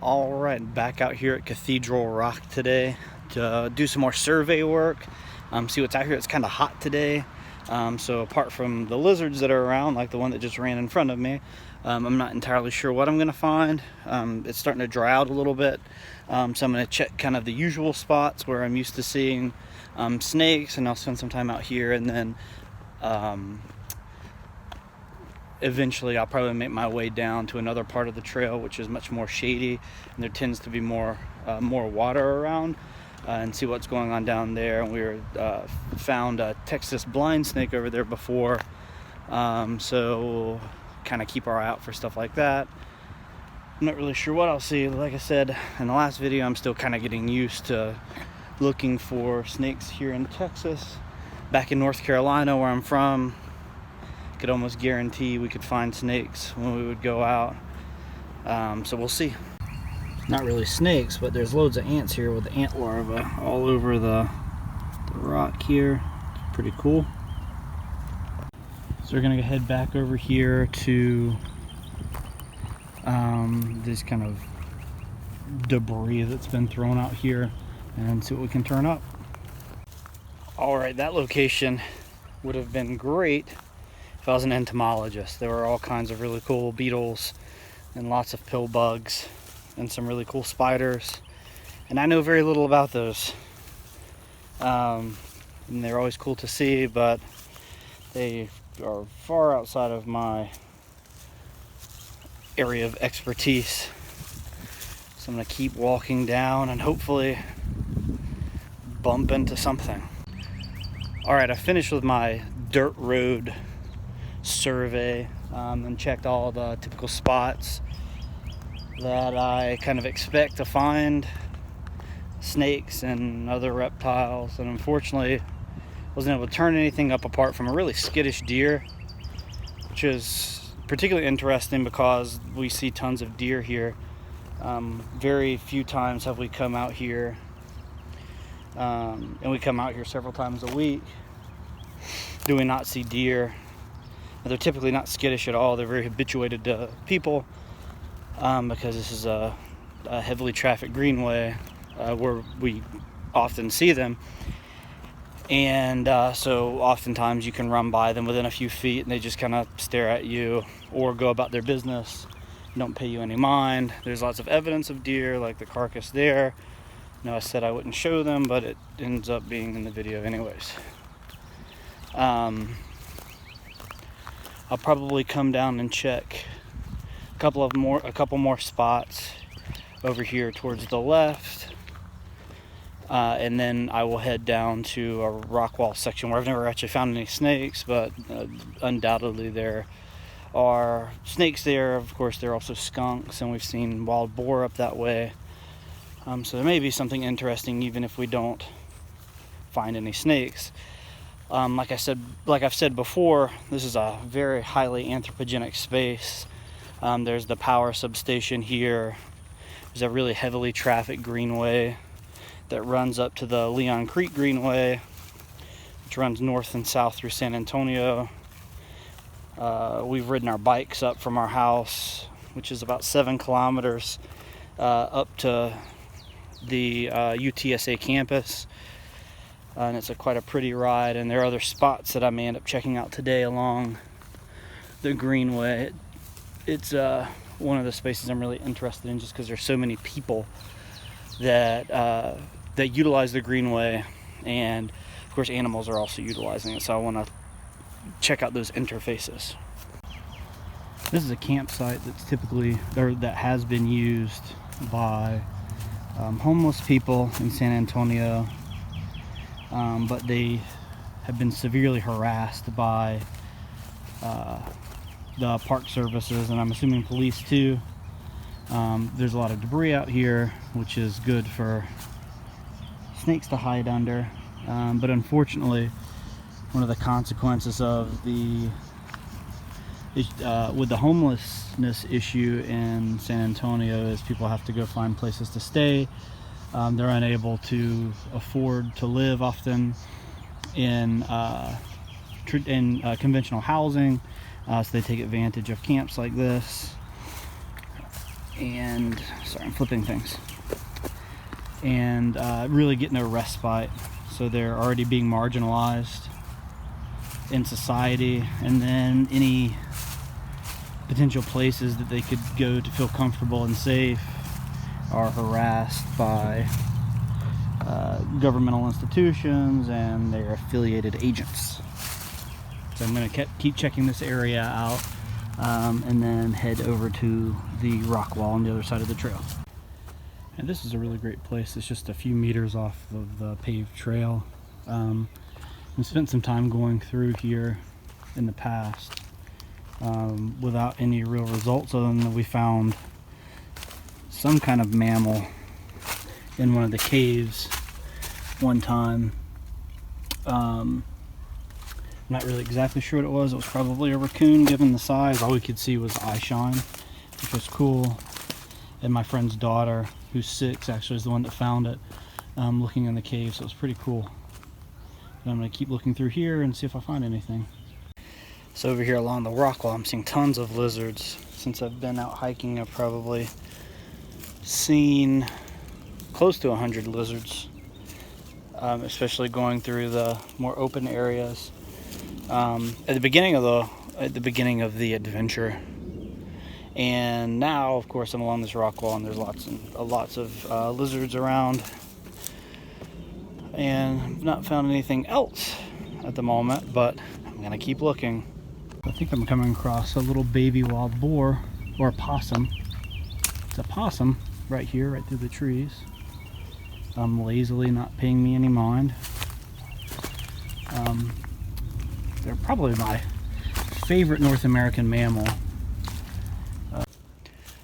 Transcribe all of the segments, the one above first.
All right, back out here at Cathedral Rock today to do some more survey work, see what's out here. It's kind of hot today, so apart from the lizards that are around, like the one that just ran in front of me, I'm not entirely sure what I'm going to find. It's starting to dry out a little bit, so I'm going to check kind of the usual spots where I'm used to seeing snakes, and I'll spend some time out here, and then eventually I'll probably make my way down to another part of the trail which is much more shady, and there tends to be more water around, and see what's going on down there. And we found a Texas blind snake over there before, so we'll kind of keep our eye out for stuff like that. I'm not really sure what I'll see. Like I said in the last video, I'm still kind of getting used to looking for snakes here in Texas. Back in North Carolina, where I'm from, could almost guarantee we could find snakes when we would go out, so we'll see. Not really snakes, but there's loads of ants here with the ant larvae all over the rock here. It's pretty cool. So we're gonna head back over here to this kind of debris that's been thrown out here and see what we can turn up. All right, that location would have been great if I was an entomologist. There were all kinds of really cool beetles and lots of pill bugs and some really cool spiders, and I know very little about those. And they're always cool to see, but they are far outside of my area of expertise. So I'm gonna keep walking down and hopefully bump into something. All right, I finished with my dirt road survey, and checked all the typical spots that I kind of expect to find snakes and other reptiles, and unfortunately wasn't able to turn anything up apart from a really skittish deer, which is particularly interesting because we see tons of deer here. Very few times have we come out here, and we come out here several times a week, do we not see deer. They're typically not skittish at all. They're very habituated to people, because this is a heavily trafficked greenway where we often see them. And so oftentimes you can run by them within a few feet and they just kind of stare at you or go about their business, don't pay you any mind. There's lots of evidence of deer, like the carcass there. I said I wouldn't show them, but it ends up being in the video anyways. I'll probably come down and check a couple more spots over here towards the left, and then I will head down to a rock wall section where I've never actually found any snakes, but undoubtedly there are snakes there. Of course, there are also skunks, and we've seen wild boar up that way. So there may be something interesting even if we don't find any snakes. Like I've said before, this is a very highly anthropogenic space. There's the power substation here. There's a really heavily trafficked greenway that runs up to the Leon Creek Greenway, which runs north and south through San Antonio. We've ridden our bikes up from our house, which is about 7 kilometers, up to the UTSA campus. And it's quite a pretty ride, and there are other spots that I may end up checking out today along the greenway. It's one of the spaces I'm really interested in just because there's so many people that utilize the greenway, and of course animals are also utilizing it, so I want to check out those interfaces. This is a campsite that has been used by homeless people in San Antonio. But they have been severely harassed by the park services, and I'm assuming police too. There's a lot of debris out here, which is good for snakes to hide under, but unfortunately one of the consequences of with the homelessness issue in San Antonio is people have to go find places to stay. They're unable to afford to live often in conventional housing, so they take advantage of camps like this. and sorry, I'm flipping things, and really getting a respite. So they're already being marginalized in society, and then any potential places that they could go to feel comfortable and safe are harassed by governmental institutions and their affiliated agents. So I'm going to keep checking this area out, and then head over to the rock wall on the other side of the trail. And this is a really great place. It's just a few meters off of the paved trail. We spent some time going through here in the past without any real results, other than we found some kind of mammal in one of the caves one time. I'm not really exactly sure what it was. It was probably a raccoon given the size. All we could see was eye shine, which was cool. And my friend's daughter, who's 6, actually is the one that found it, looking in the cave, so it was pretty cool. And I'm going to keep looking through here and see if I find anything. So over here along the rock wall, I'm seeing tons of lizards. Since I've been out hiking, I've probably seen close to 100 lizards, especially going through the more open areas. At the beginning of the adventure, and now, of course, I'm along this rock wall, and there's lots of lizards around, and I've not found anything else at the moment, but I'm gonna keep looking. I think I'm coming across a little baby wild boar, or a possum. It's a possum right here, right through the trees. Lazily not paying me any mind. They're probably my favorite North American mammal.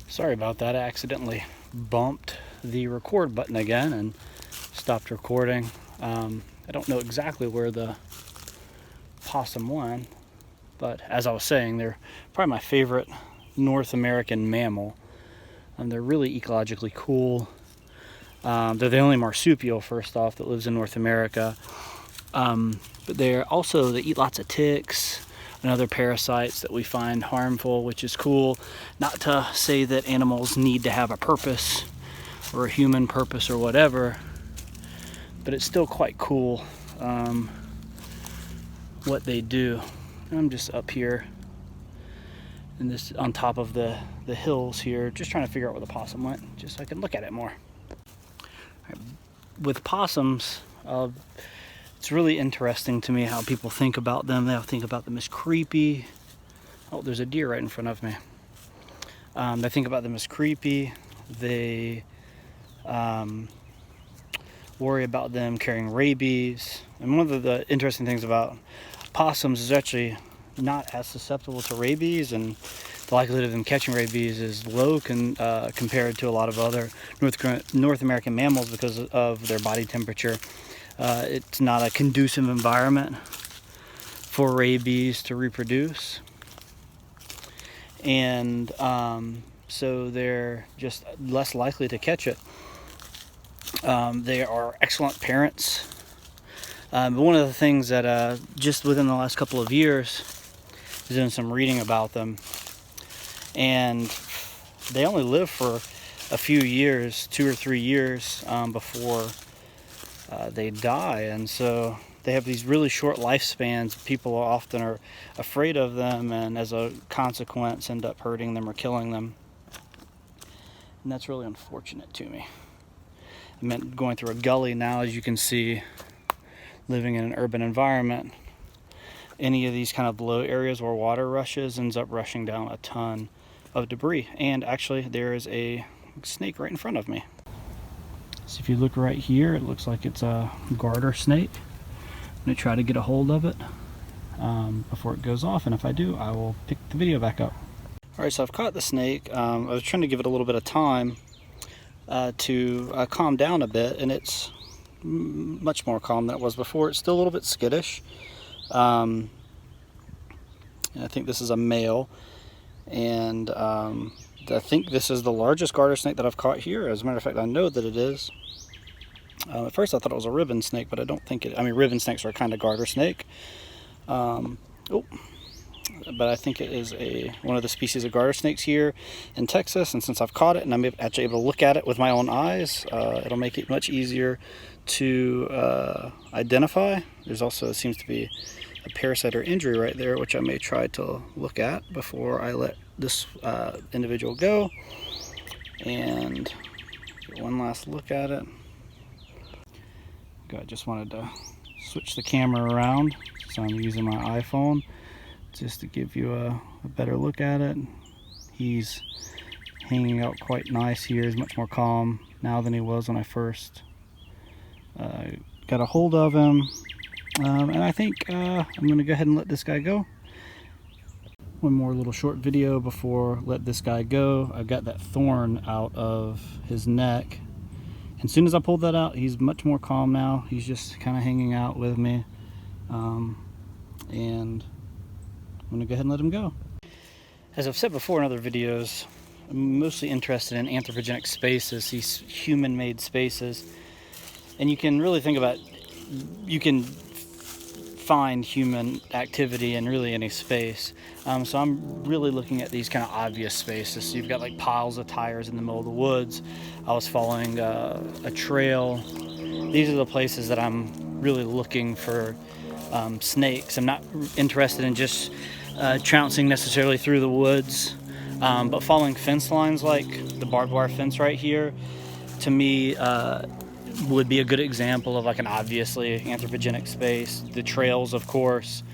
Sorry about that, I accidentally bumped the record button again and stopped recording. I don't know exactly where the possum went, but as I was saying, they're probably my favorite North American mammal. They're really ecologically cool. They're the only marsupial, first off, that lives in North America. But they eat lots of ticks and other parasites that we find harmful, which is cool. Not to say that animals need to have a purpose or a human purpose or whatever, but it's still quite cool what they do. I'm just up here and this on top of the hills here, just trying to figure out where the possum went, just so I can look at it more. With possums, it's really interesting to me how people think about them. They think about them as creepy. Oh, there's a deer right in front of me. They think about them as creepy. They worry about them carrying rabies. And one of the interesting things about possums is actually not as susceptible to rabies, and the likelihood of them catching rabies is low compared to a lot of other North American mammals because of their body temperature. It's not a conducive environment for rabies to reproduce, and so they're just less likely to catch it. They are excellent parents. One of the things that just within the last couple of years, I was doing some reading about them, and they only live for a few years, 2 or 3 years, before they die. And so they have these really short lifespans. People often are afraid of them, and as a consequence end up hurting them or killing them, and that's really unfortunate to me. I meant going through a gully now, as you can see, living in an urban environment. Any of these kind of low areas where water rushes ends up rushing down a ton of debris. And actually, there is a snake right in front of me. So if you look right here, it looks like it's a garter snake. I'm going to try to get a hold of it before it goes off, and if I do, I will pick the video back up. Alright, so I've caught the snake. I was trying to give it a little bit of time to calm down a bit, and it's much more calm than it was before. It's still a little bit skittish. And I think this is a male, and I think this is the largest garter snake that I've caught here. As a matter of fact, I know that it is. At first I thought it was a ribbon snake, but I don't think it. I mean, ribbon snakes are a kind of garter snake. Oh, but I think it is one of the species of garter snakes here in Texas. And since I've caught it and I'm actually able to look at it with my own eyes, it'll make it much easier to identify. There's also seems to be a parasite or injury right there, which I may try to look at before I let this individual go. And get one last look at it. I just wanted to switch the camera around, so I'm using my iPhone just to give you a better look at it. He's hanging out quite nice here. He's much more calm now than he was when I first got a hold of him. And I think I'm going to go ahead and let this guy go. One more little short video before let this guy go. I've got that thorn out of his neck. And as soon as I pulled that out, he's much more calm now. He's just kind of hanging out with me. And I'm going to go ahead and let him go. As I've said before in other videos, I'm mostly interested in anthropogenic spaces, these human-made spaces. And you can really think about, you can find human activity in really any space. So I'm really looking at these kind of obvious spaces. So you've got like piles of tires in the middle of the woods. I was following a trail. These are the places that I'm really looking for snakes. I'm not interested in just trouncing necessarily through the woods, but following fence lines like the barbed wire fence right here, to me, would be a good example of like an obviously anthropogenic space. The trails, of course,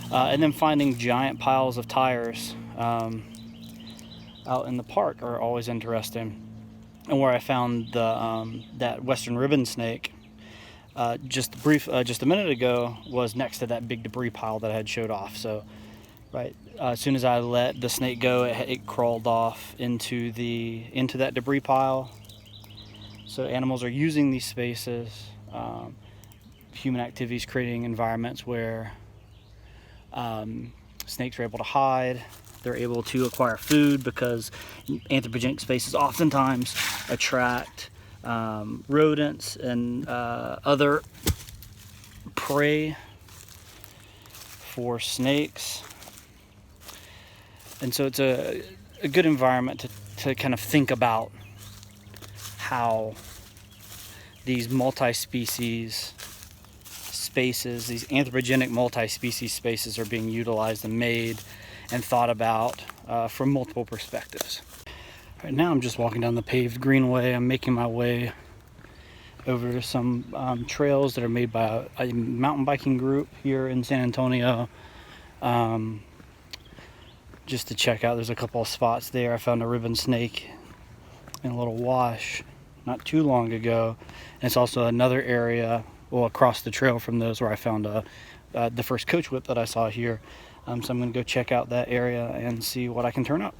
and then finding giant piles of tires out in the park are always interesting. And where I found the that western ribbon snake just a minute ago was next to that big debris pile that I had showed off. So right as soon as I let the snake go, it crawled off into that debris pile. So animals are using these spaces, human activities creating environments where snakes are able to hide. They're able to acquire food because anthropogenic spaces oftentimes attract rodents and other prey for snakes. And so it's a good environment to kind of think about how these multi-species spaces, these anthropogenic multi-species spaces are being utilized and made and thought about from multiple perspectives. Right now I'm just walking down the paved greenway. I'm making my way over to some trails that are made by a mountain biking group here in San Antonio, just to check out. There's a couple of spots there. I found a ribbon snake in a little wash not too long ago, and it's also another area across the trail from those where I found the first coach whip that I saw here. So I'm going to go check out that area and see what I can turn up.